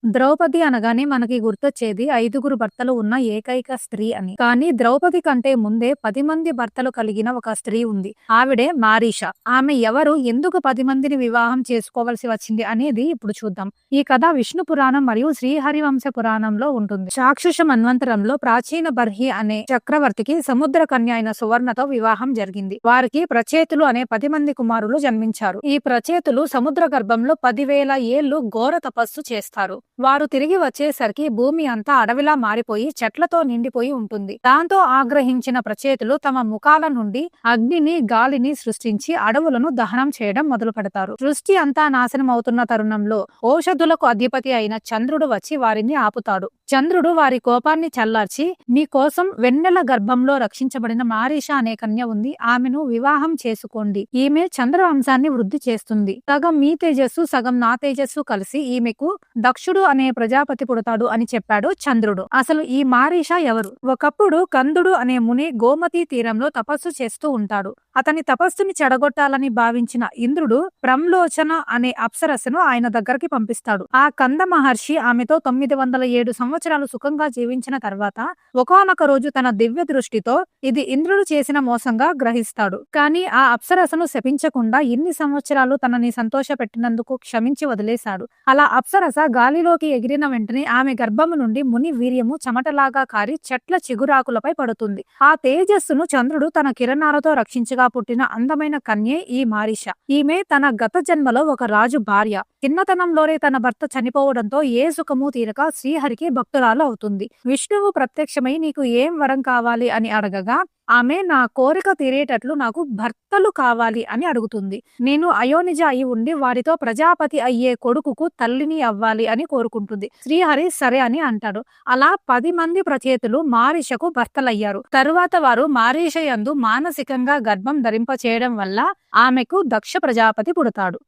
ద్రౌపది అనగానే మనకి గుర్తొచ్చేది 5గురు భర్తలు ఉన్న ఏకైక స్త్రీ అని. కానీ ద్రౌపది కంటే ముందే 10 మంది భర్తలు కలిగిన ఒక స్త్రీ ఉంది. ఆవిడే మారీష. ఆమె ఎవరు? ఎందుకు 10 మందిని వివాహం చేసుకోవాల్సి వచ్చింది అనేది ఇప్పుడు చూద్దాం. ఈ కథ విష్ణు పురాణం మరియు శ్రీహరివంశ పురాణంలో ఉంటుంది. చాక్షుష మన్వంతరంలో ప్రాచీన బర్హి అనే చక్రవర్తికి సముద్ర కన్య అయిన సువర్ణతో వివాహం జరిగింది. వారికి ప్రచేతులు అనే 10 మంది కుమారులు జన్మించారు. ఈ ప్రచేతులు సముద్ర గర్భంలో 10,000 ఏళ్లు ఘోర తపస్సు చేస్తారు. వారు తిరిగి వచ్చేసరికి భూమి అంతా అడవిలా మారిపోయి చెట్లతో నిండిపోయి ఉంటుంది. దాంతో ఆగ్రహించిన ప్రచేతులు తమ ముఖాల నుండి అగ్నిని, గాలిని సృష్టించి అడవులను దహనం చేయడం మొదలు పెడతారు. సృష్టి అంతా నాశనం అవుతున్న తరుణంలో ఔషధులకు అధిపతి అయిన చంద్రుడు వచ్చి వారిని ఆపుతాడు. చంద్రుడు వారి కోపాన్ని చల్లార్చి, మీకోసం వెన్నెల గర్భంలో రక్షించబడిన మారీష అనే కన్య ఉంది, ఆమెను వివాహం చేసుకోండి. ఈమె చంద్రవంశాన్ని వృద్ధి చేస్తుంది. సగం మీ తేజస్సు, సగం నా తేజస్సు కలిసి ఈమెకు దక్షుడు అనే ప్రజాపతి పుడతాడు అని చెప్పాడు చంద్రుడు. అసలు ఈ మారీష ఎవరు? ఒకప్పుడు కందుడు అనే ముని గోమతి తీరంలో తపస్సు చేస్తూ ఉంటాడు. అతని తపస్సుని చెడగొట్టాలని భావించిన ఇంద్రుడు ప్రంలోచన అనే అప్సరస్సును ఆయన దగ్గరికి పంపిస్తాడు. ఆ కంద మహర్షి ఆమెతో 907 సంవత్సరాలు సుఖంగా జీవించిన తర్వాత ఒకానొక రోజు తన దివ్య దృష్టితో ఇది ఇంద్రుడు చేసిన మోసంగా గ్రహిస్తాడు. కానీ ఆ అప్సరసను శపించకుండా ఇన్ని సంవత్సరాలు తనని సంతోష పెట్టినందుకు క్షమించి వదిలేశాడు. అలా అప్సరస గాలిలోకి ఎగిరిన వెంటనే ఆమె గర్భము నుండి ముని వీర్యము చెమటలాగా కారి చెట్ల చిగురాకులపై పడుతుంది. ఆ తేజస్సును చంద్రుడు తన కిరణాలతో రక్షించగా పుట్టిన అందమైన కన్యే ఈ మారీష. ఈమె తన గత జన్మలో ఒక రాజు భార్య. చిన్నతనంలోనే తన భర్త చనిపోవడంతో ఏ సుఖము తీరక శ్రీహరికి భక్తురాలు అవుతుంది. విష్ణువు ప్రత్యక్షమై నీకు ఏం వరం కావాలి అని అడగగా ఆమె నా కోరిక తీరేటట్లు నాకు భర్తలు కావాలి అని అడుగుతుంది. నేను అయోనిజ అయి ఉండి వారితో ప్రజాపతి అయ్యే కొడుకుకు తల్లిని అవ్వాలి అని కోరుకుంటుంది. శ్రీహరి సరే అని అంటాడు. అలా 10 మంది ప్రచేతులు మారీషకు భర్తలయ్యారు. తరువాత వారు మారీష యందు మానసికంగా గర్భం ధరింప చేయడం వల్ల ఆమెకు దక్ష ప్రజాపతి పుడతాడు.